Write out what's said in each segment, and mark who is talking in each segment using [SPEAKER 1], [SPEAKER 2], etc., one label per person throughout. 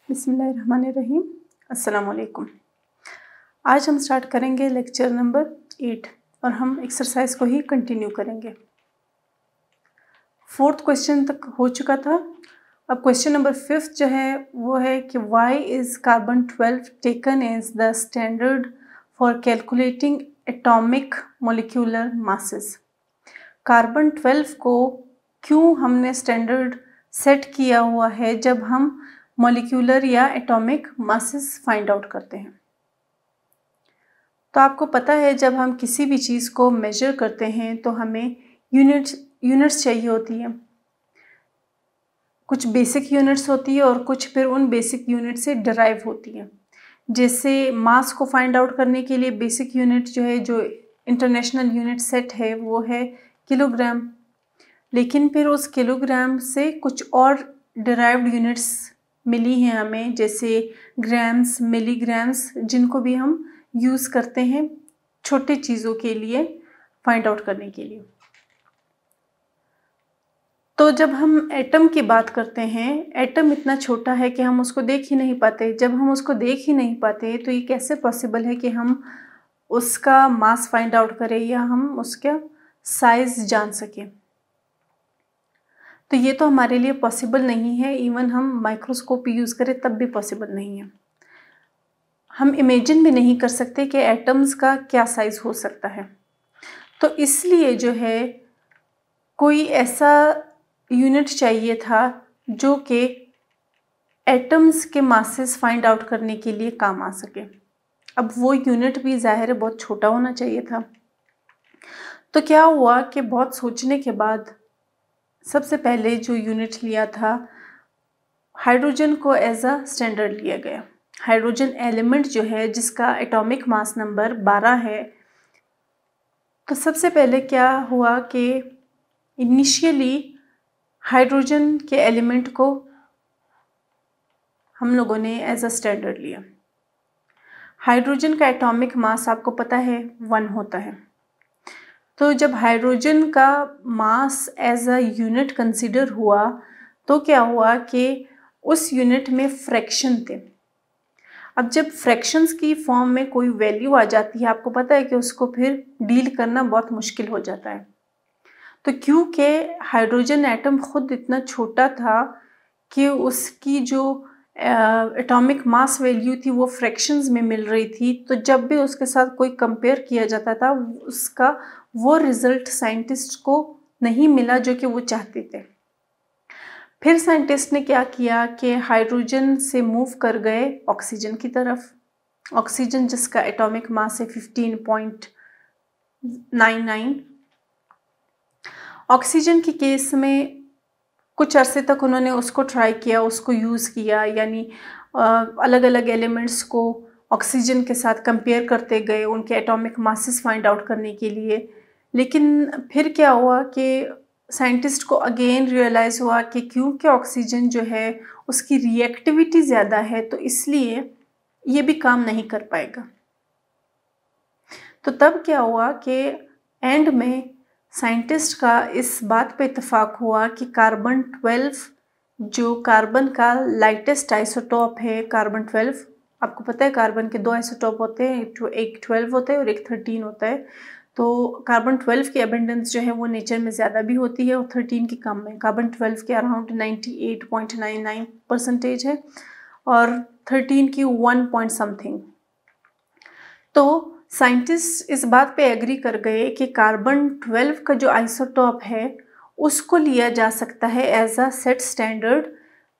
[SPEAKER 1] बिस्मिल्लाहिर्रहमानिर्रहीम। अस्सलाम वालेकुम। आज हम स्टार्ट करेंगे लेक्चर नंबर 8 और हम एक्सरसाइज को ही कंटिन्यू करेंगे। 4th क्वेश्चन तक हो चुका था। अब क्वेश्चन नंबर 5th जो है वो है कि why is carbon 12 taken as the standard for calculating atomic molecular masses. Carbon 12 को क्यों हमने स्टैंडर्ड सेट किया हुआ है जब हम मॉलिक्यूलर या एटॉमिक मासेस फाइंड आउट करते हैं। तो आपको पता है जब हम किसी भी चीज़ को मेजर करते हैं तो हमें यूनिट्स चाहिए होती है। कुछ बेसिक यूनिट्स होती है और कुछ फिर उन बेसिक यूनिट से डिराइव होती है। जैसे मास को फाइंड आउट करने के लिए बेसिक यूनिट जो है, जो इंटरनेशनल यूनिट सेट है, वो है किलोग्राम। लेकिन फिर उस किलोग्राम से कुछ और डिराइव्ड यूनिट्स मिली हैं हमें, जैसे ग्राम्स, मिलीग्राम्स, जिनको भी हम यूज़ करते हैं छोटे चीज़ों के लिए फाइंड आउट करने के लिए। तो जब हम एटम की बात करते हैं, एटम इतना छोटा है कि हम उसको देख ही नहीं पाते। जब हम उसको देख ही नहीं पाते तो ये कैसे पॉसिबल है कि हम उसका मास फाइंड आउट करें या हम उसका साइज जान सकें। तो ये तो हमारे लिए पॉसिबल नहीं है। इवन हम माइक्रोस्कोप यूज़ करें तब भी पॉसिबल नहीं है। हम इमेजिन भी नहीं कर सकते कि एटम्स का क्या साइज़ हो सकता है। तो इसलिए जो है कोई ऐसा यूनिट चाहिए था जो कि एटम्स के मासेस फाइंड आउट करने के लिए काम आ सके। अब वो यूनिट भी ज़ाहिर है बहुत छोटा होना चाहिए था। तो क्या हुआ कि बहुत सोचने के बाद सबसे पहले जो यूनिट लिया था, हाइड्रोजन को एज अ स्टैंडर्ड लिया गया। हाइड्रोजन एलिमेंट जो है जिसका एटॉमिक मास नंबर 12 है। तो सबसे पहले क्या हुआ कि इनिशियली हाइड्रोजन के एलिमेंट को हम लोगों ने एज अ स्टैंडर्ड लिया। हाइड्रोजन का एटॉमिक मास आपको पता है 1 होता है। तो जब हाइड्रोजन का mass as a unit consider हुआ तो क्या हुआ कि उस यूनिट में फ्रैक्शन थे। अब जब फ्रैक्शंस की फॉर्म में कोई वैल्यू आ जाती है, आपको पता है कि उसको फिर डील करना बहुत मुश्किल हो जाता है। तो क्योंकि हाइड्रोजन एटम खुद इतना छोटा था कि उसकी जो एटॉमिक मास वैल्यू थी वो फ्रैक्शंस में मिल रही थी, तो जब भी उसके साथ कोई कंपेयर किया जाता था उसका वो रिजल्ट साइंटिस्ट को नहीं मिला जो कि वो चाहते थे। फिर साइंटिस्ट ने क्या किया कि हाइड्रोजन से मूव कर गए ऑक्सीजन की तरफ। ऑक्सीजन जिसका एटॉमिक मास है 15.99। ऑक्सीजन के केस में कुछ अरसे तक उन्होंने उसको ट्राई किया, उसको यूज़ किया, यानी अलग अलग एलिमेंट्स को ऑक्सीजन के साथ कंपेयर करते गए उनके एटॉमिक मासेस फाइंड आउट करने के लिए। लेकिन फिर क्या हुआ कि साइंटिस्ट को अगेन रियलाइज़ हुआ कि क्योंकि ऑक्सीजन जो है उसकी रिएक्टिविटी ज़्यादा है तो इसलिए ये भी काम नहीं कर पाएगा। तो तब क्या हुआ कि एंड में साइंटिस्ट का इस बात पे इत्तेफाक हुआ कि कार्बन 12 जो कार्बन का लाइटेस्ट आइसोटोप है, कार्बन 12, आपको पता है कार्बन के 2 आइसोटोप होते हैं, एक 12 होता है और एक 13 होता है। तो कार्बन 12 की एबंडेंस जो है वो नेचर में ज़्यादा भी होती है और 13 की कम है। कार्बन 12 के अराउंड 98.99% है और 13 की 1 पॉइंट समथिंग। तो साइंटिस्ट इस बात पे एग्री कर गए कि कार्बन 12 का जो आइसोटोप है उसको लिया जा सकता है एज अ सेट स्टैंडर्ड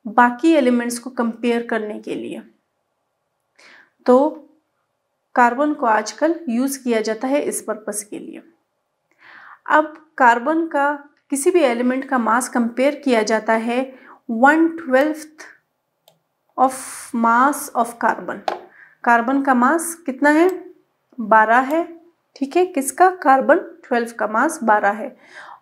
[SPEAKER 1] बाकी एलिमेंट्स को कंपेयर करने के लिए। तो कार्बन को आजकल यूज़ किया जाता है इस पर्पस के लिए। अब कार्बन का किसी भी एलिमेंट का मास कंपेयर किया जाता है 1/12 of mass of carbon. Carbon का मास कितना है? 12 है, ठीक है। किसका? कार्बन 12 का मास 12 है।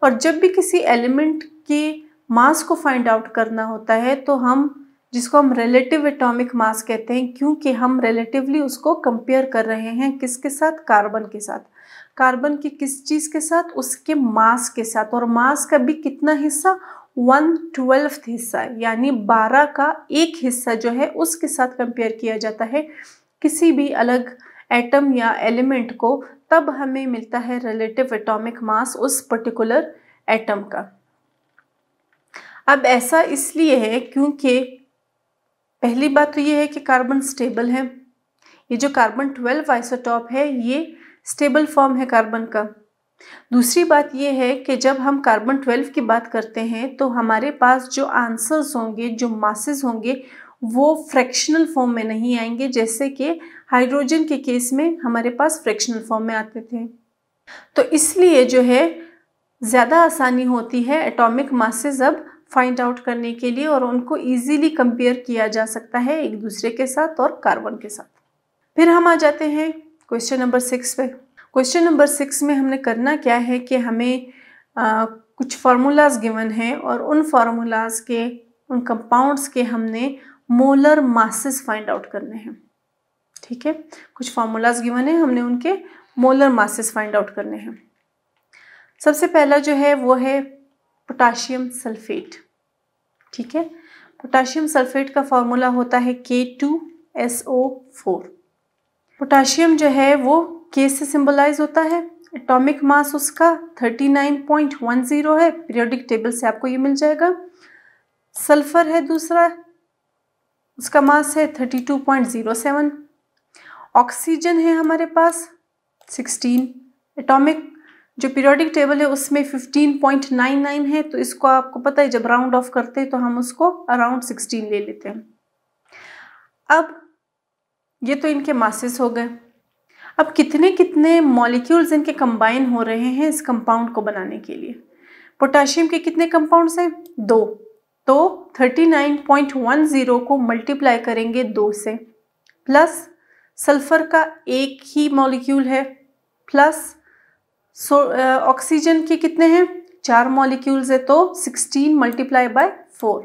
[SPEAKER 1] और जब भी किसी एलिमेंट के मास को फाइंड आउट करना होता है तो हम जिसको हम रिलेटिव एटॉमिक मास कहते हैं, क्योंकि हम रिलेटिवली उसको कंपेयर कर रहे हैं किसके साथ? कार्बन के साथ। कार्बन की किस चीज़ के साथ? उसके मास के साथ। और मास का भी कितना हिस्सा? 1/12 हिस्सा, यानी 12 का 1 हिस्सा जो है उसके साथ कंपेयर किया जाता है किसी भी अलग एटम या एलिमेंट को, तब हमें मिलता है रिलेटिव एटॉमिक मास उस पर्टिकुलर एटम का। अब ऐसा इसलिए है क्योंकि पहली बात तो ये है कि कार्बन स्टेबल है। ये जो कार्बन 12 आइसोटॉप है ये स्टेबल फॉर्म है कार्बन का। दूसरी बात ये है कि जब हम कार्बन 12 की बात करते हैं तो हमारे पास जो आंसर्स होंगे, जो मासेस होंगे, वो फ्रैक्शनल फॉर्म में नहीं आएंगे, जैसे कि हाइड्रोजन के केस में हमारे पास फ्रैक्शनल फॉर्म में आते थे। तो इसलिए जो है ज़्यादा आसानी होती है एटॉमिक मासेस अब फाइंड आउट करने के लिए, और उनको इजीली कंपेयर किया जा सकता है एक दूसरे के साथ और कार्बन के साथ। फिर हम आ जाते हैं क्वेश्चन नंबर 6 पे। क्वेश्चन नंबर 6 में हमने करना क्या है कि हमें कुछ फार्मूलाज गिवन हैं और उन फार्मूलाज के, उन कंपाउंड्स के हमने मोलर मासेस फाइंड आउट करने हैं। ठीक है, कुछ फार्मूलाज गिवन है, हमने उनके मोलर मासेस फाइंड आउट करने हैं। सबसे पहला जो है वो है पोटाशियम सल्फेट। ठीक है, पोटाशियम सल्फेट का फॉर्मूला होता है K2SO4। पोटाशियम जो है वो K से सिंबलाइज होता है, एटॉमिक मास उसका 39.10 है, पीरियोडिक टेबल से आपको ये मिल जाएगा। सल्फर है दूसरा, उसका मास है 32.07। ऑक्सीजन है हमारे पास 16, एटॉमिक जो पीरियोडिक टेबल है उसमें 15.99 है, तो इसको आपको पता है जब राउंड ऑफ करते हैं तो हम उसको अराउंड 16 ले लेते हैं। अब ये तो इनके मासेस हो गए। अब कितने कितने मॉलिक्यूल्स इनके कंबाइन हो रहे हैं इस कंपाउंड को बनाने के लिए। पोटाशियम के कितने कंपाउंड्स हैं? 2। तो 39.10 को मल्टीप्लाई करेंगे 2 से, प्लस सल्फर का एक ही मॉलिक्यूल है, प्लस ऑक्सीजन के कितने हैं? 4 मॉलिक्यूल्स है, तो 16 मल्टीप्लाई बाय 4,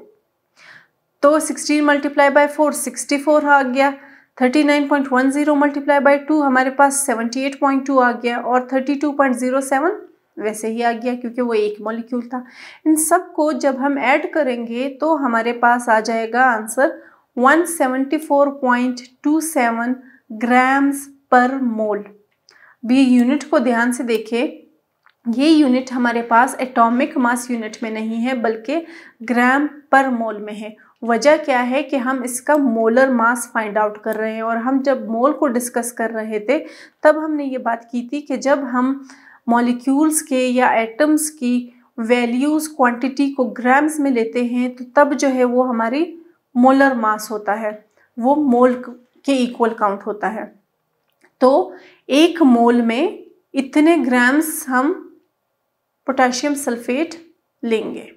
[SPEAKER 1] तो 16 मल्टीप्लाई बाय 4 64 आ गया। 39.10 मल्टीप्लाई बाय 2 हमारे पास 78.2 आ गया, और 32.07 वैसे ही आ गया क्योंकि वो एक मॉलिक्यूल था। इन सब को जब हम ऐड करेंगे तो हमारे पास आ जाएगा आंसर 174.27 ग्राम्स पर मोल। भी यूनिट को ध्यान से देखें, ये यूनिट हमारे पास एटॉमिक मास यूनिट में नहीं है बल्कि ग्राम पर मोल में है। वजह क्या है कि हम इसका मोलर मास फाइंड आउट कर रहे हैं, और हम जब मोल को डिस्कस कर रहे थे तब हमने ये बात की थी कि जब हम मॉलिक्यूल्स के या एटम्स की वैल्यूज़ क्वांटिटी को ग्राम्स में लेते हैं तो तब जो है वो हमारी मोलर मास होता है, वो मोल के इक्वल काउंट होता है। तो 1 मोल में इतने ग्राम्स हम पोटाशियम सल्फेट लेंगे।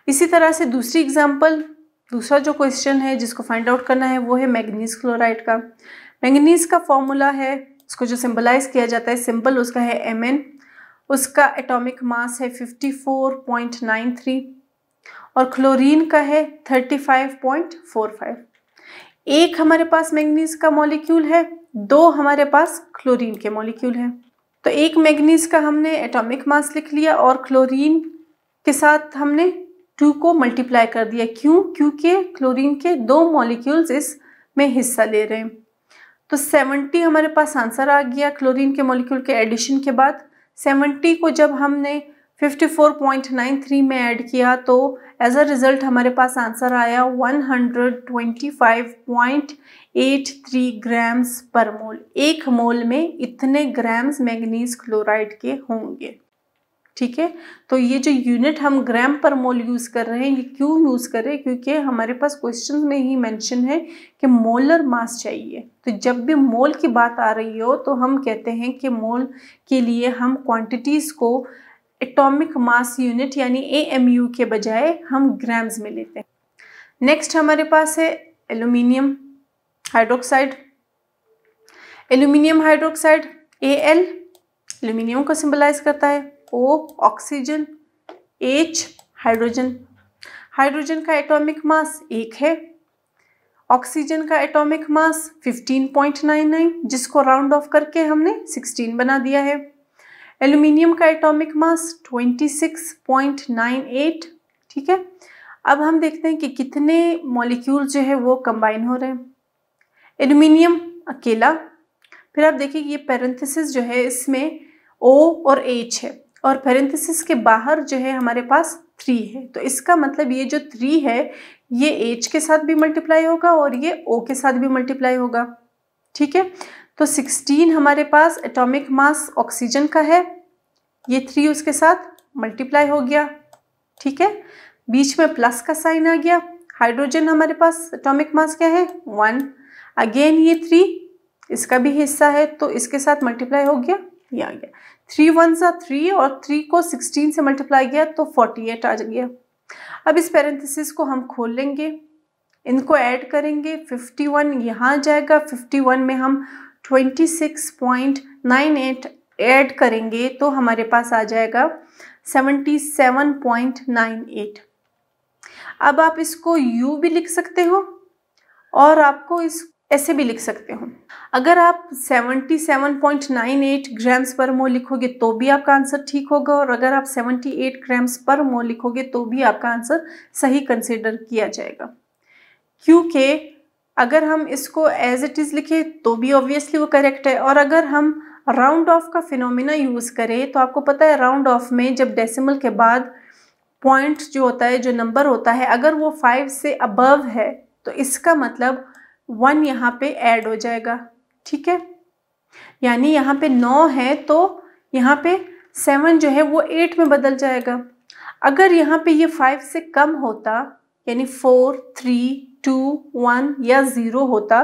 [SPEAKER 1] इसी तरह से दूसरी एग्जांपल, दूसरा जो क्वेश्चन है जिसको फाइंड आउट करना है वो है मैंगनीज क्लोराइड का। मैंगनीज का फॉर्मूला है, उसको जो सिंबलाइज किया जाता है, सिंबल उसका है Mn, उसका एटॉमिक मास है 54.93, और क्लोरीन का है 35.45। एक हमारे पास मैंगनीज का मॉलिक्यूल है, 2 हमारे पास क्लोरीन के मॉलिक्यूल हैं। तो एक मैंगनीज का हमने एटॉमिक मास लिख लिया और क्लोरीन के साथ हमने 2 को मल्टीप्लाई कर दिया। क्यों? क्योंकि क्लोरीन के 2 मॉलिक्यूल्स इसमें हिस्सा ले रहे हैं। तो 70 हमारे पास आंसर आ गया क्लोरीन के मॉलिक्यूल के एडिशन के बाद। 70 को जब हमने 54.93 में ऐड किया तो एज अ रिजल्ट हमारे पास आंसर आया 125.83 ग्राम्स पर मोल। 1 मोल में इतने ग्राम्स मैंगनीज क्लोराइड के होंगे। ठीक है, तो ये जो यूनिट हम ग्राम पर मोल यूज़ कर रहे हैं, ये क्यों यूज़ कर रहे हैं? क्योंकि हमारे पास क्वेश्चन में ही मेंशन है कि मोलर मास चाहिए। तो जब भी मोल की बात आ रही हो तो हम कहते हैं कि मोल के लिए हम क्वांटिटीज़ को एटॉमिक मास यूनिट यानी AMU के बजाय हम ग्राम्स में लेते हैं। नेक्स्ट हमारे पास है aluminium hydroxide. Aluminium hydroxide Al aluminium को सिंबलाइज करता है, O oxygen, H hydrogen. Hydrogen का एटॉमिक मास 1 है, ऑक्सीजन का एटॉमिक मास 15.99 जिसको राउंड ऑफ करके हमने 16 बना दिया है। एल्यूमिनियम का एटॉमिक मास 26.98। ठीक है, अब हम देखते हैं कि कितने मॉलिक्यूल जो है वो कंबाइन हो रहे हैं। एल्यूमिनियम अकेला, फिर आप देखिए ये पैरेंथेसिस जो है इसमें O और H है और पैरेंथेसिस के बाहर जो है हमारे पास 3 है, तो इसका मतलब ये जो 3 है ये H के साथ भी मल्टीप्लाई होगा और ये O के साथ भी मल्टीप्लाई होगा। ठीक है, तो 16 हमारे पास एटॉमिक मास ऑक्सीजन का है, ये 3 उसके साथ मल्टीप्लाई हो गया। ठीक है, बीच में प्लस का साइन आ गया। हाइड्रोजन हमारे पास एटॉमिक मास क्या है 1, अगेन ये 3 इसका भी हिस्सा है तो इसके साथ मल्टीप्लाई हो गया, ये आ गया 3 1 सा 3 और 3 को 16 से मल्टीप्लाई किया तो 48 आ गया। अब इस पैरेंथेसिस को हम खोल लेंगे, इनको ऐड करेंगे, 51 यहाँ जाएगा, 51 में हम 26.98 ऐड करेंगे तो हमारे पास आ जाएगा 77.98। अब आप इसको U भी लिख सकते हो और आपको इस ऐसे भी लिख सकते हो। अगर आप 77.98 ग्राम्स पर मोल लिखोगे तो भी आपका आंसर ठीक होगा और अगर आप 78 ग्राम्स पर मोल लिखोगे तो भी आपका आंसर सही कंसिडर किया जाएगा, क्योंकि अगर हम इसको एज इट इज़ लिखे तो भी ऑब्वियसली वो करेक्ट है। और अगर हम राउंड ऑफ का फिनोमिना यूज़ करें तो आपको पता है राउंड ऑफ में जब डेसिमल के बाद पॉइंट जो होता है, जो नंबर होता है, अगर वो 5 से अबव है तो इसका मतलब 1 यहाँ पे ऐड हो जाएगा। ठीक है, यानी यहाँ पे 9 है तो यहाँ पे 7 जो है वो 8 में बदल जाएगा। अगर यहाँ पे ये 5 से कम होता यानी 4 3 2 1 या 0 होता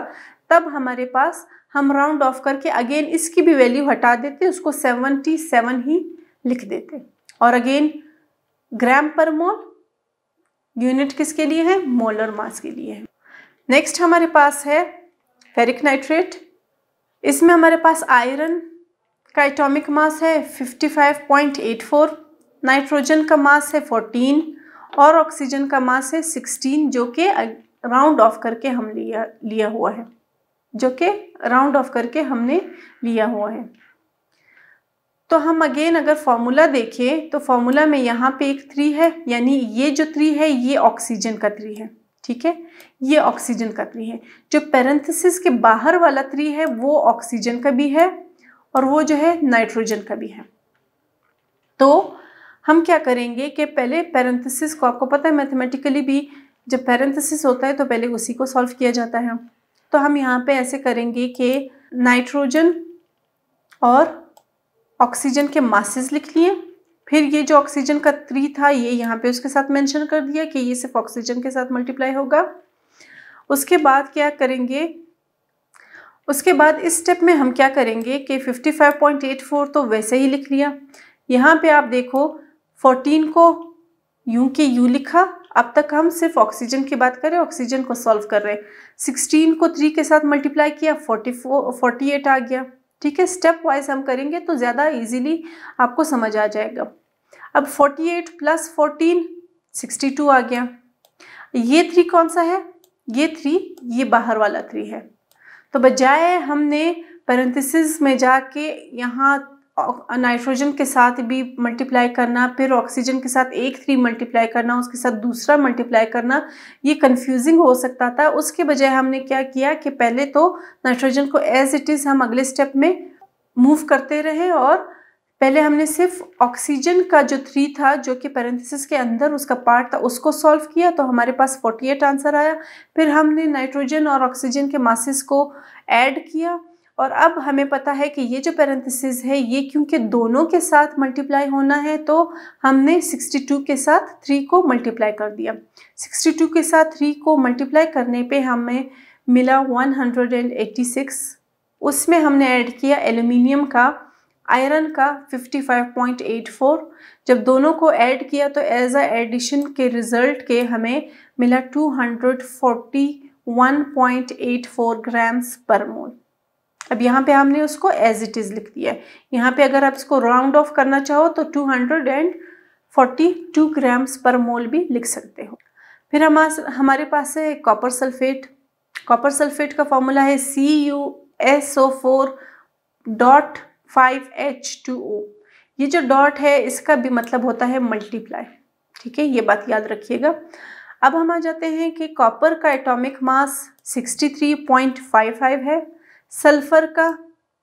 [SPEAKER 1] तब हमारे पास हम राउंड ऑफ करके अगेन इसकी भी वैल्यू हटा देते, उसको 77 ही लिख देते। और अगेन ग्राम पर मोल यूनिट किसके लिए है, मोलर मास के लिए है। नेक्स्ट हमारे पास है फेरिक नाइट्रेट, इसमें हमारे पास आयरन का एटॉमिक मास है 55.84, नाइट्रोजन का मास है 14 और ऑक्सीजन का मास है 16, जो कि राउंड ऑफ करके हम लिया हुआ है, जो कि राउंड ऑफ करके हमने लिया हुआ है। तो हम अगेन अगर फॉर्मूला देखें तो फॉर्मूला में यहाँ पे एक 3 है, यानी ये जो 3 है ये ऑक्सीजन का 3 है। ठीक है, ये ऑक्सीजन का 3 है। जो पैरेंथेसिस के बाहर वाला 3 है वो ऑक्सीजन का भी है और वो जो है नाइट्रोजन का भी है। तो हम क्या करेंगे कि पहले पैरेंथेसिस को, आपको पता है मैथमेटिकली भी जब पैरेंथेसिस होता है तो पहले उसी को सॉल्व किया जाता है। तो हम यहाँ पे ऐसे करेंगे कि नाइट्रोजन और ऑक्सीजन के मासेस लिख लिए, फिर ये जो ऑक्सीजन का 3 था ये यहाँ पे उसके साथ मेंशन कर दिया कि ये सिर्फ ऑक्सीजन के साथ मल्टीप्लाई होगा। उसके बाद क्या करेंगे, उसके बाद इस स्टेप में हम क्या करेंगे कि 55.84 तो वैसे ही लिख लिया। यहाँ पे आप देखो 14 को यूं के यूं लिखा, अब तक हम सिर्फ ऑक्सीजन की बात करें, ऑक्सीजन को सॉल्व कर रहे हैं। 16 को 3 के साथ मल्टीप्लाई किया, 48 आ गया। ठीक है, स्टेप वाइज हम करेंगे तो ज़्यादा इजीली आपको समझ आ जाएगा। अब 48 प्लस 14 62 आ गया। ये 3 कौन सा है, ये 3 ये बाहर वाला 3 है। तो बजाय हमने पैरेंथेसिस में जाके यहाँ नाइट्रोजन के साथ भी मल्टीप्लाई करना, फिर ऑक्सीजन के साथ एक 3 मल्टीप्लाई करना, उसके साथ दूसरा मल्टीप्लाई करना, ये कंफ्यूजिंग हो सकता था। उसके बजाय हमने क्या किया कि पहले तो नाइट्रोजन को एज इट इज़ हम अगले स्टेप में मूव करते रहे और पहले हमने सिर्फ ऑक्सीजन का जो 3 था जो कि पैरेंथेसिस के अंदर उसका पार्ट था उसको सॉल्व किया तो हमारे पास 48 आंसर आया। फिर हमने नाइट्रोजन और ऑक्सीजन के मासेस को ऐड किया और अब हमें पता है कि ये जो पैरेंथेसिस है ये क्योंकि दोनों के साथ मल्टीप्लाई होना है तो हमने 62 के साथ 3 को मल्टीप्लाई कर दिया। 62 के साथ 3 को मल्टीप्लाई करने पे हमें मिला 186। उसमें हमने ऐड किया एल्यूमिनियम का, आयरन का 55.84। जब दोनों को ऐड किया तो एज अ एडिशन के रिजल्ट के हमें मिला 241.84 ग्राम्स पर मोल। अब यहाँ पे हमने उसको एज इट इज़ लिख दिया है। यहाँ पे अगर आप इसको राउंड ऑफ करना चाहो तो 242 ग्राम्स पर मोल भी लिख सकते हो। फिर हमारे पास है कॉपर सल्फेट। कॉपर सल्फेट का फॉर्मूला है CuSO4.5H2O। ये जो डॉट है इसका भी मतलब होता है मल्टीप्लाई। ठीक है, ये बात याद रखिएगा। अब हम आ जाते हैं कि कॉपर का एटॉमिक मास 63.55 है, सल्फर का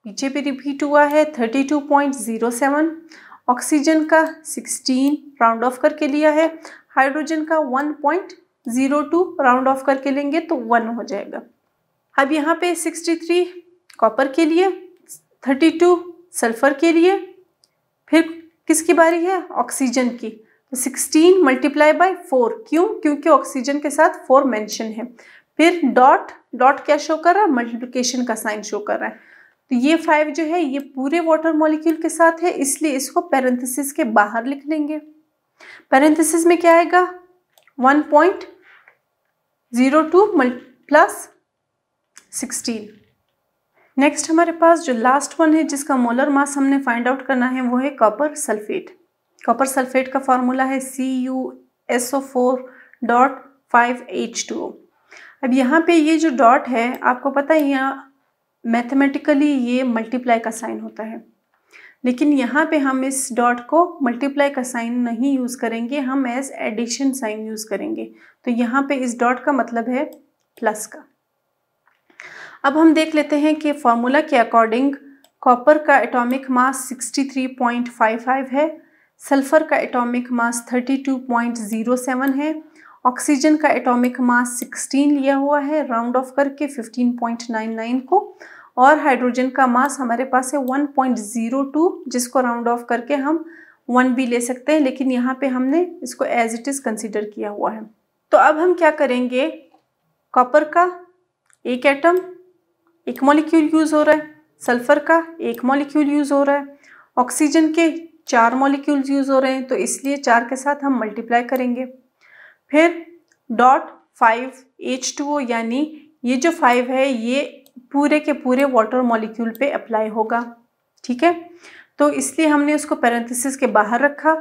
[SPEAKER 1] पीछे भी रिपीट हुआ है 32.07, ऑक्सीजन का 16 राउंड ऑफ करके लिया है, हाइड्रोजन का 1.02 राउंड ऑफ करके लेंगे तो 1 हो जाएगा। अब यहाँ पे 63 कॉपर के लिए, 32 सल्फर के लिए, फिर किसकी बारी है? ऑक्सीजन की। तो 16 मल्टीप्लाई बाय 4, क्यों? क्योंकि ऑक्सीजन के साथ 4 मेंशन है। फिर डॉट, डॉट क्या शो कर रहा है? मल्टीप्लिकेशन का साइन शो कर रहा है। तो ये 5 जो है ये पूरे वाटर मॉलिक्यूल के साथ है, इसलिए इसको पैरेंथेसिस के बाहर लिख लेंगे। पैरेंथेसिस में क्या आएगा? 1.02 प्लस 16। नेक्स्ट हमारे पास जो लास्ट वन है जिसका मोलर मास हमने फाइंड आउट करना है वो है कॉपर सल्फेट। कॉपर सल्फेट का फॉर्मूला है CuSO4.5H2O। अब यहाँ पे ये जो डॉट है आपको पता है यहाँ मैथमेटिकली ये मल्टीप्लाई का साइन होता है, लेकिन यहाँ पे हम इस डॉट को मल्टीप्लाई का साइन नहीं यूज़ करेंगे, हम एज एडिशन साइन यूज़ करेंगे। तो यहाँ पे इस डॉट का मतलब है प्लस का। अब हम देख लेते हैं कि फॉर्मूला के अकॉर्डिंग कॉपर का एटॉमिक मास 63.55 है, सल्फर का एटॉमिक मास 32.07 है, ऑक्सीजन का एटॉमिक मास 16 लिया हुआ है राउंड ऑफ करके 15.99 को, और हाइड्रोजन का मास हमारे पास है 1.02 जिसको राउंड ऑफ करके हम 1 भी ले सकते हैं, लेकिन यहाँ पे हमने इसको एज इट इज़ कंसिडर किया हुआ है। तो अब हम क्या करेंगे, कॉपर का एक एटम एक मॉलिक्यूल यूज़ हो रहा है, सल्फर का एक मॉलिक्यूल यूज़ हो रहा है, ऑक्सीजन के 4 मॉलिक्यूल्स यूज़ हो रहे हैं, तो इसलिए 4 के साथ हम मल्टीप्लाई करेंगे। फिर डॉट 5H2O, यानी ये जो 5 है ये पूरे के पूरे वाटर मॉलिक्यूल पे अप्लाई होगा, ठीक है। तो इसलिए हमने उसको पैरेंथेसिस के बाहर रखा।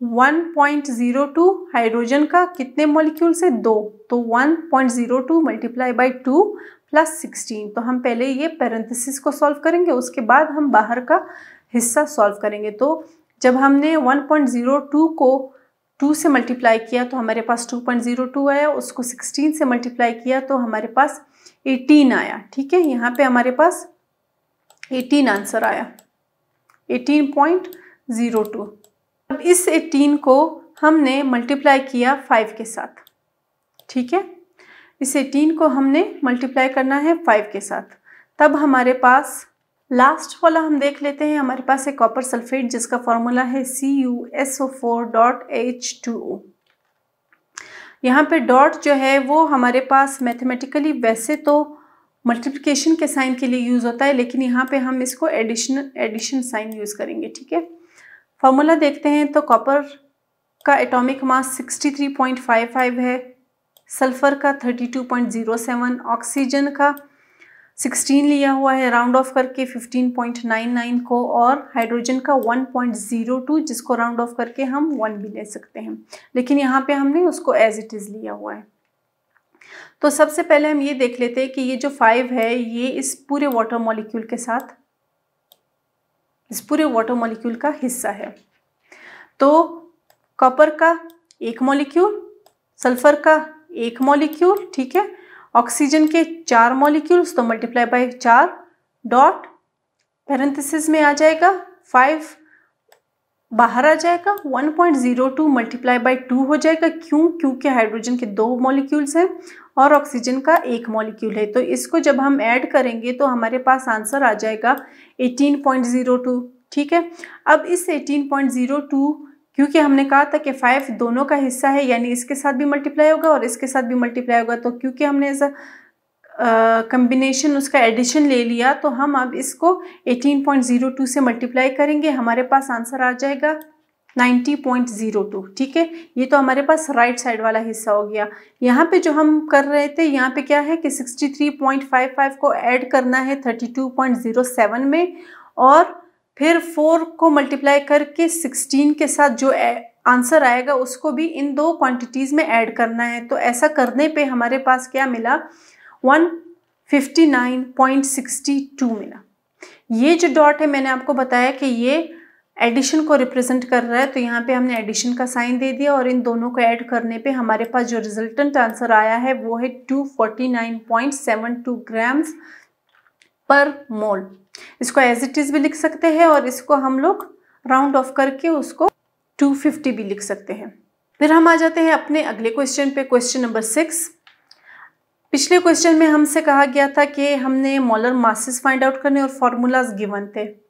[SPEAKER 1] 1.02 हाइड्रोजन का कितने मॉलिक्यूल से? 2, तो 1.02 मल्टीप्लाई बाई 2 प्लस 16। तो हम पहले ये पैरेंथेसिस को सॉल्व करेंगे, उसके बाद हम बाहर का हिस्सा सॉल्व करेंगे। तो जब हमने 1.02 को 2 से मल्टीप्लाई किया तो हमारे पास 2.02 आया, उसको 16 से मल्टीप्लाई किया तो हमारे पास 18 आया, ठीक है। यहाँ पे हमारे पास 18 आंसर आया, 18.02। अब इस 18 को हमने मल्टीप्लाई किया 5 के साथ, ठीक है। इस 18 को हमने मल्टीप्लाई करना है 5 के साथ, तब हमारे पास लास्ट वाला हम देख लेते हैं। हमारे पास है कॉपर सल्फेट जिसका फॉर्मूला है CuSO4.H2O। यहाँ पे डॉट जो है वो हमारे पास मैथमेटिकली वैसे तो मल्टीप्लिकेशन के साइन के लिए यूज़ होता है, लेकिन यहाँ पे हम इसको एडिशन साइन यूज़ करेंगे, ठीक है। फॉर्मूला देखते हैं तो कॉपर का एटॉमिक मास 63.55 है, सल्फर का 32.07, ऑक्सीजन का 16 लिया हुआ है राउंड ऑफ करके 15.99 को, और हाइड्रोजन का 1.02 जिसको राउंड ऑफ करके हम 1 भी ले सकते हैं, लेकिन यहाँ पे हमने उसको एज इट इज़ लिया हुआ है। तो सबसे पहले हम ये देख लेते हैं कि ये जो 5 है ये इस पूरे वाटर मॉलिक्यूल के साथ, इस पूरे वाटर मॉलिक्यूल का हिस्सा है। तो कॉपर का एक मॉलिक्यूल, सल्फर का एक मॉलिक्यूल, ठीक है, ऑक्सीजन के 4 मॉलिक्यूल्स, तो मल्टीप्लाई बाय 4, डॉट पैरेंथेसिस में आ जाएगा 5 बाहर आ जाएगा, 1.02 मल्टीप्लाई बाय 2 हो जाएगा, क्यों? क्योंकि हाइड्रोजन के 2 मॉलिक्यूल्स हैं और ऑक्सीजन का 1 मॉलिक्यूल है। तो इसको जब हम ऐड करेंगे तो हमारे पास आंसर आ जाएगा 18.02, ठीक है। अब इस 18.02 क्योंकि हमने कहा था कि 5 दोनों का हिस्सा है, यानी इसके साथ भी मल्टीप्लाई होगा और इसके साथ भी मल्टीप्लाई होगा, तो क्योंकि हमने ऐसा कम्बिनेशन उसका एडिशन ले लिया तो हम अब इसको 18.02 से मल्टीप्लाई करेंगे, हमारे पास आंसर आ जाएगा 90.02, ठीक है। ये तो हमारे पास राइट साइड वाला हिस्सा हो गया। यहाँ पे जो हम कर रहे थे, यहाँ पे क्या है कि 63.55 को ऐड करना है 32.07 में, और फिर 4 को मल्टीप्लाई करके 16 के साथ जो आंसर आएगा उसको भी इन 2 क्वांटिटीज़ में ऐड करना है। तो ऐसा करने पे हमारे पास क्या मिला? 159.62 मिला। ये जो डॉट है मैंने आपको बताया कि ये एडिशन को रिप्रेजेंट कर रहा है, तो यहाँ पे हमने एडिशन का साइन दे दिया और इन दोनों को ऐड करने पे हमारे पास जो रिजल्टेंट आंसर आया है वो है 249.72 ग्राम्स पर मोल। इसको एज इट इज भी लिख सकते हैं और इसको हम लोग राउंड ऑफ करके उसको 250 भी लिख सकते हैं। फिर हम आ जाते हैं अपने अगले क्वेश्चन पे, क्वेश्चन नंबर 6। पिछले क्वेश्चन में हमसे कहा गया था कि हमने मोलर मासेस फाइंड आउट करने और फार्मूलाज गिवन थे।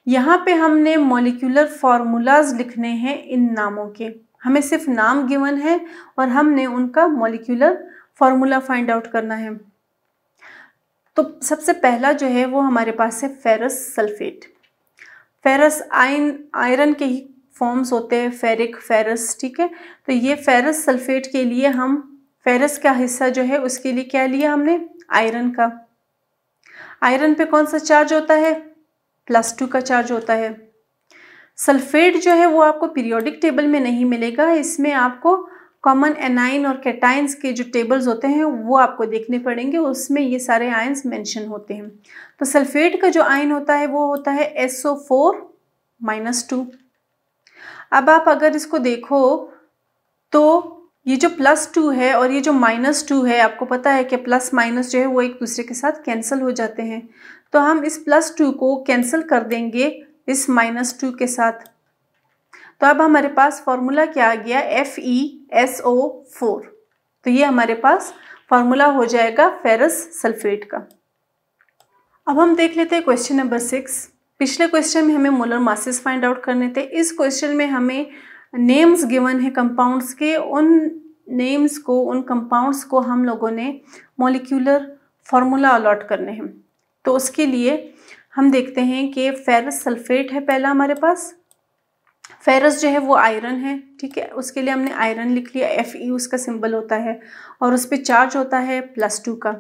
[SPEAKER 1] यहाँ पे हमने मॉलिक्यूलर फार्मूलाज लिखने हैं इन नामों के। हमें सिर्फ नाम गिवन है और हमने उनका मॉलिक्यूलर फार्मूला फाइंड आउट करना है। तो सबसे पहला जो है वो हमारे पास है फेरस सल्फेट। फेरस आयरन के ही फॉर्म्स होते हैं, फेरिक, फेरस, ठीक है। तो ये फेरस सल्फेट के लिए हम फेरस का हिस्सा जो है उसके लिए क्या लिया हमने, आयरन का। आयरन पे कौन सा चार्ज होता है, +2 का चार्ज होता है। सल्फेट जो है वो आपको पीरियोडिक टेबल में नहीं मिलेगा, इसमें आपको कॉमन एनाइन और कैटाइंस के जो टेबल्स होते हैं वो आपको देखने पड़ेंगे, उसमें ये सारे आयंस मेंशन होते हैं। तो सल्फेट का जो आयन होता है वो होता है SO4-2। अब आप अगर इसको देखो तो ये जो +2 है और ये जो -2 है, आपको पता है कि प्लस माइनस जो है वो एक दूसरे के साथ कैंसिल हो जाते हैं। तो हम इस +2 को कैंसिल कर देंगे इस -2 के साथ। तो अब हमारे पास फॉर्मूला क्या आ गया, FeSO4। तो ये हमारे पास फॉर्मूला हो जाएगा फेरस सल्फेट का। अब हम देख लेते हैं क्वेश्चन नंबर 6। पिछले क्वेश्चन में हमें मोलर मासेस फाइंड आउट करने थे। इस क्वेश्चन में हमें नेम्स गिवन है कंपाउंड्स के, उन नेम्स को, उन कंपाउंड्स को हम लोगों ने मॉलिक्यूलर फार्मूला अलॉट करने हैं। तो उसके लिए हम देखते हैं कि फेरस सल्फेट है पहला हमारे पास। फेरस जो है वो आयरन है, ठीक है, उसके लिए हमने आयरन लिख लिया, Fe उसका सिंबल होता है और उस पर चार्ज होता है +2 का।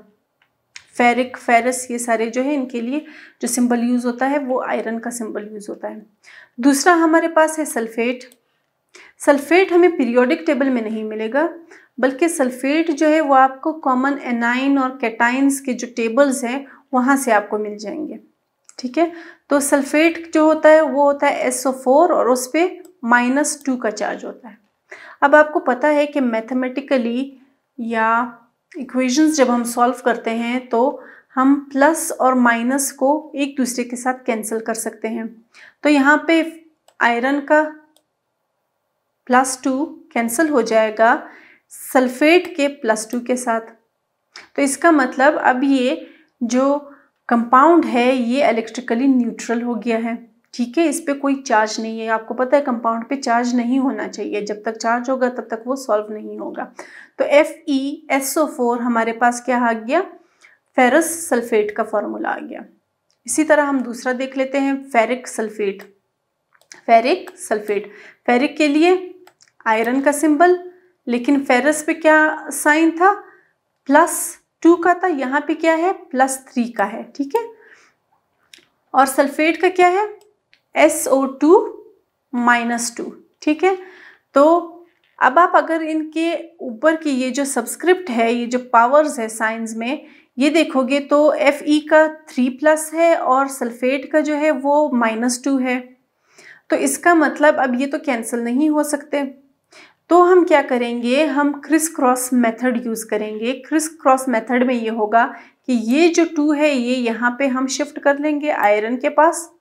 [SPEAKER 1] फेरिक, फेरस, ये सारे जो है इनके लिए जो सिंबल यूज़ होता है वो आयरन का सिंबल यूज़ होता है। दूसरा हमारे पास है सल्फेट। सल्फेट हमें पीरियोडिक टेबल में नहीं मिलेगा, बल्कि सल्फेट जो है वो आपको कॉमन एनाइन और कैटाइंस के जो टेबल्स हैं वहाँ से आपको मिल जाएंगे, ठीक है। तो सल्फेट जो होता है वो होता है SO4 और उस पर -2 का चार्ज होता है। अब आपको पता है कि मैथमेटिकली या इक्वेशंस जब हम सॉल्व करते हैं तो हम प्लस और माइनस को एक दूसरे के साथ कैंसिल कर सकते हैं। तो यहाँ पे आयरन का +2 कैंसिल हो जाएगा सल्फेट के +2 के साथ। तो इसका मतलब अब ये जो कंपाउंड है ये इलेक्ट्रिकली न्यूट्रल हो गया है, ठीक है। इस पे कोई चार्ज नहीं है। आपको पता है कंपाउंड पे चार्ज नहीं होना चाहिए, जब तक चार्ज होगा तब तक वो सॉल्व नहीं होगा। तो FeSO4 हमारे पास क्या आ गया, फेरस सल्फेट का फॉर्मूला आ गया। इसी तरह हम दूसरा देख लेते हैं, ferric sulphate. Ferric sulphate, ferric के लिए आयरन का सिंबल, लेकिन फेरस पे क्या साइन था, +2 का था, यहाँ पे क्या है +3 का है, ठीक है। और सल्फेट का क्या है SO2-2, ठीक है। तो अब आप अगर इनके ऊपर की ये जो सबस्क्रिप्ट है, ये जो पावर्स है साइंस में, ये देखोगे तो Fe का 3+ है और सल्फेट का जो है वो -2 है। तो इसका मतलब अब ये तो कैंसिल नहीं हो सकते। तो हम क्या करेंगे, हम क्रिस क्रॉस मेथड यूज़ करेंगे। क्रिस क्रॉस मेथड में ये होगा कि ये जो 2 है ये यहाँ पे हम शिफ्ट कर लेंगे आयरन के पास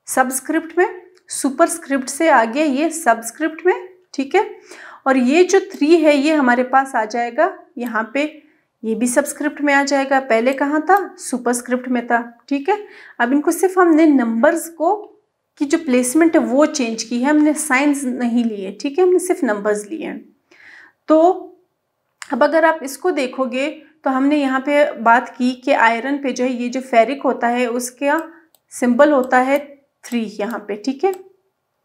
[SPEAKER 1] सबस्क्रिप्ट में, सुपरस्क्रिप्ट से आगे ये सबस्क्रिप्ट में, ठीक है। और ये जो 3 है ये हमारे पास आ जाएगा यहाँ पे, ये भी सबस्क्रिप्ट में आ जाएगा। पहले कहाँ था, सुपरस्क्रिप्ट में था, ठीक है। अब इनको सिर्फ हमने नंबर्स को की जो प्लेसमेंट है वो चेंज की है, हमने साइंस नहीं लिए, ठीक है, हमने सिर्फ नंबर्स लिए हैं। तो अब अगर आप इसको देखोगे तो हमने यहाँ पे बात की कि आयरन पे जो है ये जो फेरिक होता है उसका सिंबल होता है 3 यहाँ पे, ठीक है।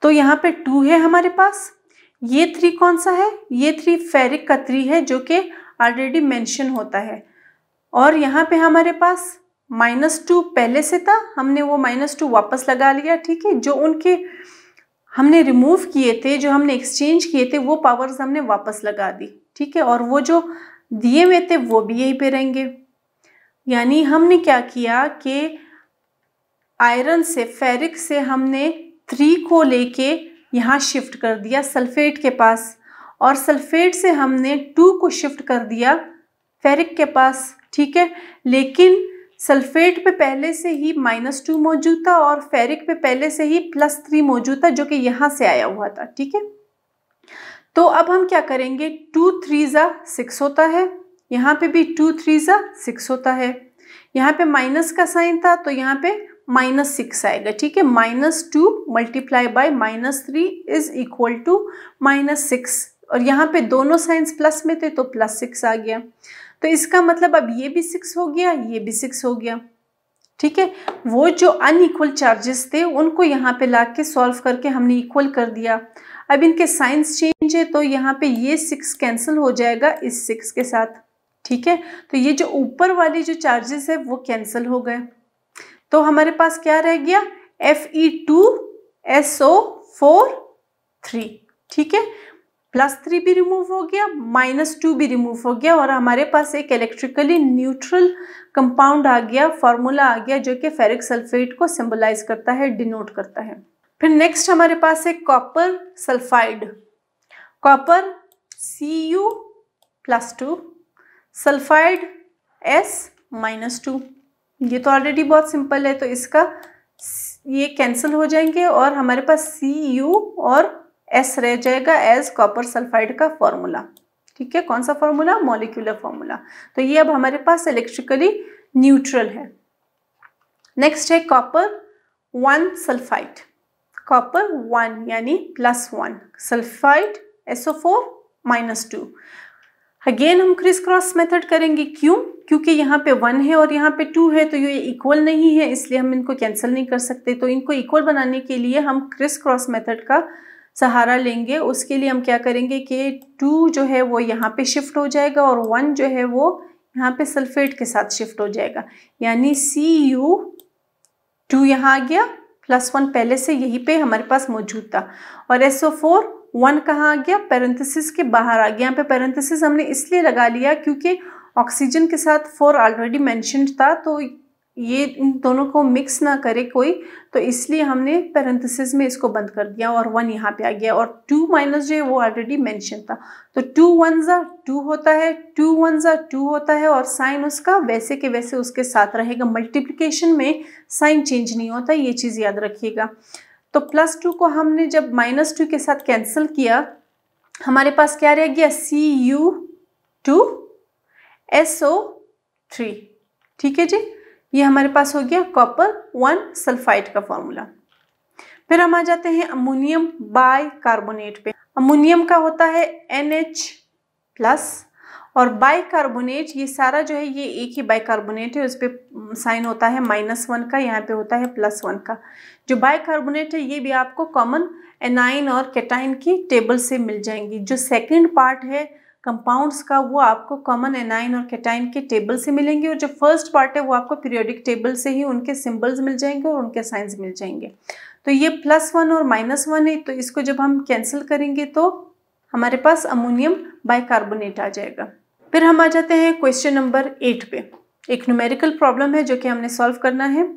[SPEAKER 1] तो यहाँ पे 2 है हमारे पास, ये 3 कौन सा है, ये 3 फेरिक का 3 है जो कि ऑलरेडी मेंशन होता है। और यहाँ पे हमारे पास -2 पहले से था, हमने वो -2 वापस लगा लिया, ठीक है। जो उनके हमने रिमूव किए थे, जो हमने एक्सचेंज किए थे, वो पावर्स हमने वापस लगा दी, ठीक है। और वो जो दिए हुए थे वो भी यहीं पे रहेंगे। यानी हमने क्या किया कि आयरन से, फेरिक से हमने 3 को लेके यहाँ शिफ्ट कर दिया सल्फेट के पास, और सल्फेट से हमने 2 को शिफ्ट कर दिया फेरिक के पास, ठीक है। लेकिन सल्फेट पे पहले से ही -2 मौजूद था और फेरिक पे पहले से ही +3 मौजूद था, जो कि यहाँ से आया हुआ था, ठीक है। तो अब हम क्या करेंगे, 2 3 6 होता है, यहाँ पे भी 2 3 6 होता है, यहाँ पे माइनस का साइन था तो यहाँ पे -6 आएगा, ठीक है। -2 multiply by -3 is equal to -6, और यहाँ पे दोनों साइंस प्लस में थे तो +6 आ गया। तो इसका मतलब अब ये भी 6 हो गया, ये भी 6 हो गया, ठीक है। वो जो अनइक्वल चार्जेस थे उनको यहाँ पे ला के सॉल्व करके हमने इक्वल कर दिया। अब इनके साइंस चेंज है तो यहाँ पे ये 6 कैंसिल हो जाएगा इस 6 के साथ, ठीक है। तो ये जो ऊपर वाली जो चार्जेस है वो कैंसिल हो गए, तो हमारे पास क्या रह गया, Fe2SO4 ठीक है। +3 भी रिमूव हो गया, -2 भी रिमूव हो गया, और हमारे पास एक इलेक्ट्रिकली न्यूट्रल कंपाउंड आ गया, फॉर्मूला आ गया, जो कि फेरिक सल्फेट को सिंबलाइज करता है, डिनोट करता है। फिर नेक्स्ट हमारे पास है copper sulphide, copper Cu+2, sulphide S-2। ये तो ऑलरेडी बहुत सिंपल है, तो इसका ये कैंसिल हो जाएंगे और हमारे पास Cu और S रह जाएगा एज कॉपर सल्फाइड का फॉर्मूला, ठीक है। कौन सा फॉर्मूला, मॉलिक्यूलर फॉर्मूला। तो ये अब हमारे पास इलेक्ट्रिकली न्यूट्रल है। नेक्स्ट है कॉपर 1 सल्फाइड, कॉपर 1 यानी +1, सल्फाइड SO4 -2। अगेन हम क्रिस क्रॉस मेथड करेंगे, क्यों, क्योंकि यहाँ पे 1 है और यहाँ पे 2 है, तो ये इक्वल नहीं है, इसलिए हम इनको कैंसिल नहीं कर सकते। तो इनको इक्वल बनाने के लिए हम क्रिस क्रॉस मेथड का सहारा लेंगे। उसके लिए हम क्या करेंगे कि 2 जो है वो यहाँ पे शिफ्ट हो जाएगा और 1 जो है वो यहाँ पे सल्फेट के साथ शिफ्ट हो जाएगा, यानी Cu2 यहाँ आ गया, +1 पहले से यहीं पे हमारे पास मौजूद था, और SO4 1 कहाँ आ गया, पैरेंथेसिस के बाहर आ गया। यहाँ पे पैरेंथेसिस हमने इसलिए लगा लिया क्योंकि ऑक्सीजन के साथ 4 ऑलरेडी मेंशन्ड था, तो ये इन दोनों को मिक्स ना करे कोई, तो इसलिए हमने पैरेंथेसिस में इसको बंद कर दिया और 1 यहाँ पे आ गया, और 2 माइनस जो है वो ऑलरेडी मेंशन था, तो 2 1 2 होता है, 2 1 2 होता है, और साइन उसका वैसे के वैसे उसके साथ रहेगा। मल्टीप्लिकेशन में साइन चेंज नहीं होता, ये चीज़ याद रखिएगा। तो +2 को हमने जब -2 के साथ कैंसिल किया, हमारे पास क्या रह गया, Cu2SO3, ठीक है जी। ये हमारे पास हो गया कॉपर 1 सल्फाइड का फॉर्मूला। फिर हम आ जाते हैं अमोनियम बाइकार्बोनेट पे। अमोनियम का होता है NH+, और बाइकार्बोनेट ये सारा जो है ये एक ही बाइकार्बोनेट है, उस पर साइन होता है -1 का, यहाँ पे होता है +1 का। जो बाइकार्बोनेट है ये भी आपको कॉमन एनाइन और कैटाइन की टेबल से मिल जाएंगी। जो सेकेंड पार्ट है कंपाउंड्स का वो आपको कॉमन एनाइन और कैटाइन के टेबल से मिलेंगे, और जो फर्स्ट पार्ट है वो आपको पीरियोडिक टेबल से ही उनके सिंबल्स मिल जाएंगे और उनके साइंस मिल जाएंगे। तो ये +1 और -1 है, तो इसको जब हम कैंसिल करेंगे तो हमारे पास अमोनियम बाइकार्बोनेट आ जाएगा। फिर हम आ जाते हैं क्वेश्चन नंबर 8 पे। एक न्यूमेरिकल प्रॉब्लम है जो कि हमने सॉल्व करना है।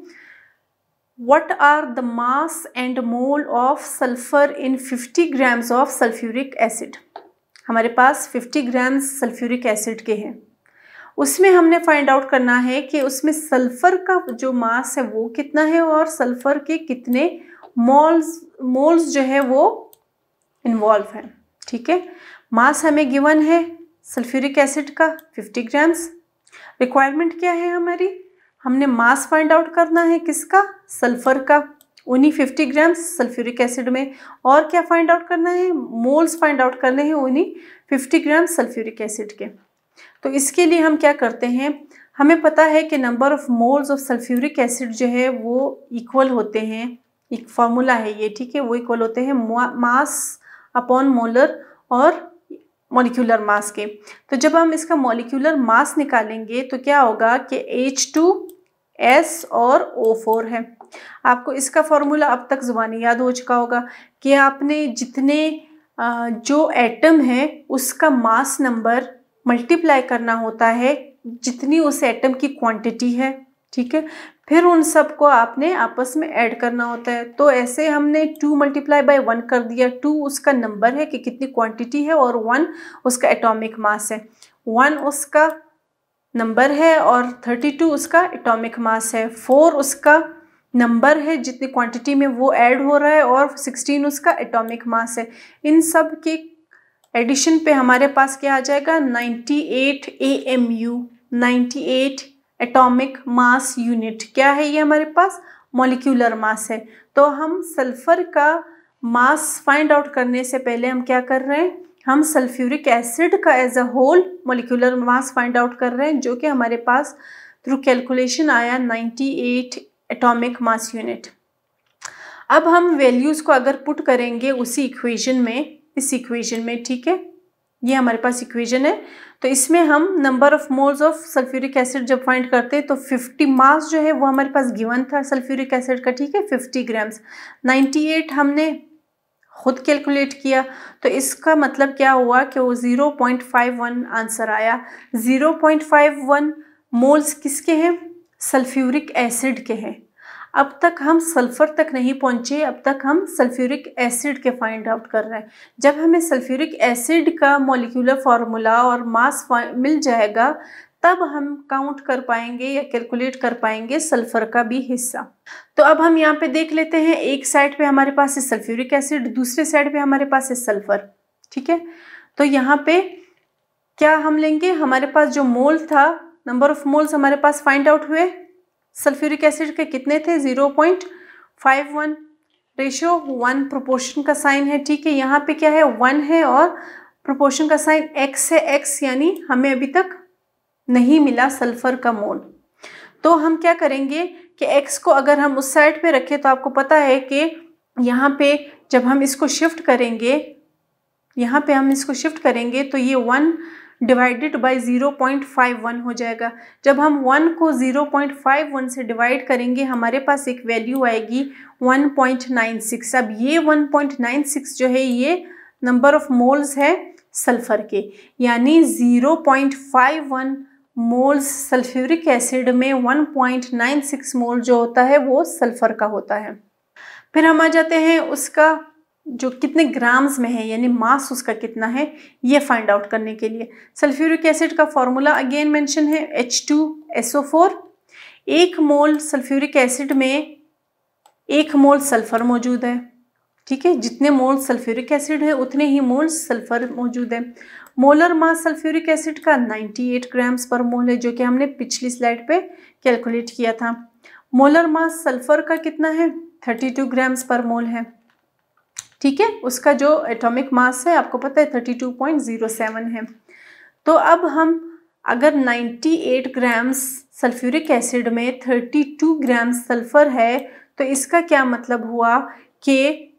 [SPEAKER 1] What are the mass and mole of sulfur in 50 grams of sulfuric acid? हमारे पास 50 ग्राम्स सल्फ्यूरिक एसिड के हैं, उसमें हमने फाइंड आउट करना है कि उसमें सल्फर का जो मास है वो कितना है और सल्फर के कितने मोल्स जो है वो इन्वॉल्व हैं, ठीक है। मास हमें गिवन है सल्फ्यूरिक एसिड का 50 ग्राम्स। रिक्वायरमेंट क्या है हमारी, हमने मास फाइंड आउट करना है किसका, सल्फर का, उन्हीं 50 ग्राम्स सल्फ्यूरिक एसिड में, और क्या फाइंड आउट करना है, मोल्स फाइंड आउट करने हैं उन्हीं 50 ग्राम सल्फ्यूरिक एसिड के। तो इसके लिए हम क्या करते हैं, हमें पता है कि number of moles of sulphuric acid जो है वो इक्वल होते हैं, एक फॉर्मूला है ये, ठीक है, वो इक्वल होते हैं मास अपॉन मोलर और मॉलिक्यूलर मास के। तो जब हम इसका मॉलिक्यूलर मास निकालेंगे तो क्या होगा कि H2S और O4 है। आपको इसका फॉर्मूला अब तक ज़ुबानी याद हो चुका होगा कि आपने जितने जो एटम है उसका मास नंबर मल्टीप्लाई करना होता है जितनी उस एटम की क्वांटिटी है, ठीक है। फिर उन सब को आपने आपस में ऐड करना होता है। तो ऐसे हमने 2 मल्टीप्लाई बाय 1 कर दिया। 2 उसका नंबर है कि कितनी क्वांटिटी है और 1 उसका एटॉमिक मास है। 1 उसका नंबर है और 32 उसका एटॉमिक मास है। 4 उसका नंबर है जितनी क्वांटिटी में वो ऐड हो रहा है और 16 उसका एटॉमिक मास है। इन सब के एडिशन पे हमारे पास क्या आ जाएगा, 98 AMU, 98 एटॉमिक मास यूनिट। क्या है ये हमारे पास, मॉलिक्यूलर मास है। तो हम सल्फर का मास फाइंड आउट करने से पहले हम क्या कर रहे हैं, हम सल्फ्यूरिक एसिड का as a whole molecular mass find out कर रहे हैं, जो कि हमारे पास थ्रू कैलकुलेशन आया 98 एटॉमिक मास यूनिट। अब हम वैल्यूज को अगर पुट करेंगे उसी इक्वेशन में, इस इक्वेशन में, ठीक है, ये हमारे पास इक्वेशन है। तो इसमें हम number of moles of sulphuric acid जब फाइंड करते हैं तो 50 मास जो है वो हमारे पास गिवन था सल्फ्यूरिक एसिड का, ठीक है, 50 ग्राम्स। 98 हमने खुद कैलकुलेट किया, तो इसका मतलब क्या हुआ कि वो 0.51 आंसर आया। 0.51 मोल्स किसके हैं, सल्फ्यूरिक एसिड के हैं। अब तक हम सल्फर तक नहीं पहुंचे, अब तक हम सल्फ्यूरिक एसिड के फाइंड आउट कर रहे हैं। जब हमें सल्फ्यूरिक एसिड का मॉलिक्यूलर फार्मूला और मास मिल जाएगा तब हम काउंट कर पाएंगे या कैलकुलेट कर पाएंगे सल्फर का भी हिस्सा। तो अब हम यहाँ पे देख लेते हैं, एक साइड पे हमारे पास है सल्फ्यूरिक एसिड, दूसरे साइड पे हमारे पास है सल्फर, ठीक है। तो यहाँ पे क्या हम लेंगे, हमारे पास जो मोल था, नंबर ऑफ मोल्स हमारे पास फाइंड आउट हुए सल्फ्यूरिक एसिड के कितने थे, 0.51, रेशियो 1, प्रोपोर्शन का साइन है, ठीक है। यहाँ पे क्या है, 1 है और प्रोपोर्शन का साइन x है, x यानी हमें अभी तक नहीं मिला सल्फर का मोल। तो हम क्या करेंगे कि x को अगर हम उस साइड पे रखें तो आपको पता है कि यहाँ पे जब हम इसको शिफ्ट करेंगे, यहाँ पे हम इसको शिफ्ट करेंगे तो ये 1 डिवाइडेड बाई 0.51 हो जाएगा। जब हम 1 को 0.51 से डिवाइड करेंगे हमारे पास एक वैल्यू आएगी 1.96। अब ये 1.96 जो है ये नंबर ऑफ मोल्स है सल्फर के, यानी 0.51 मोल्स सल्फ्यूरिक एसिड में 1.96 मोल जो होता है वो सल्फर का होता है। फिर हम आ जाते हैं उसका जो कितने ग्राम्स में है, यानी मास उसका कितना है, ये फाइंड आउट करने के लिए सल्फ्यूरिक एसिड का फॉर्मूला अगेन मेंशन है H2SO4। 1 मोल सल्फ्यूरिक एसिड में 1 मोल सल्फर मौजूद है, ठीक है। जितने मोल सल्फ्यूरिक एसिड है उतने ही मोल सल्फर मौजूद है। मोलर मास सल्फ्यूरिक एसिड का 98 ग्राम्स पर मोल है, जो कि हमने पिछली स्लाइड पे कैलकुलेट किया था। मोलर मास सल्फर का कितना है, 32 ग्राम्स पर मोल है, ठीक है। उसका जो एटॉमिक मास है आपको पता है 32.07 है। तो अब हम अगर 98 ग्राम्स सल्फ्यूरिक एसिड में 32 ग्राम्स सल्फर है तो इसका क्या मतलब हुआ कि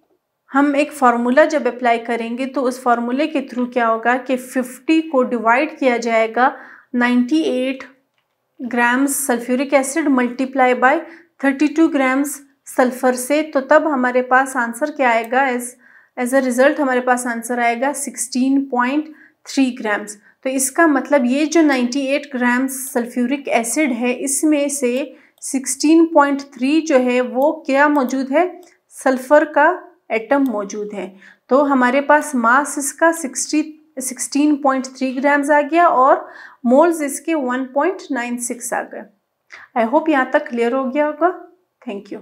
[SPEAKER 1] हम एक फार्मूला जब अप्लाई करेंगे तो उस फार्मूले के थ्रू क्या होगा कि 50 को डिवाइड किया जाएगा 98 grams sulphuric acid multiply by 32 grams sulphur से, तो तब हमारे पास आंसर क्या आएगा, एज अ रिजल्ट हमारे पास आंसर आएगा 16.3 ग्राम्स। तो इसका मतलब ये जो 98 ग्राम्स सल्फ्यूरिक एसिड है इसमें से 16.3 जो है वो क्या मौजूद है, सल्फर का एटम मौजूद है। तो हमारे पास मास इसका 16.3 ग्राम्स आ गया और मोल्स इसके 1.96 आ गए। आई होप यहाँ तक क्लियर हो गया होगा। Thank you.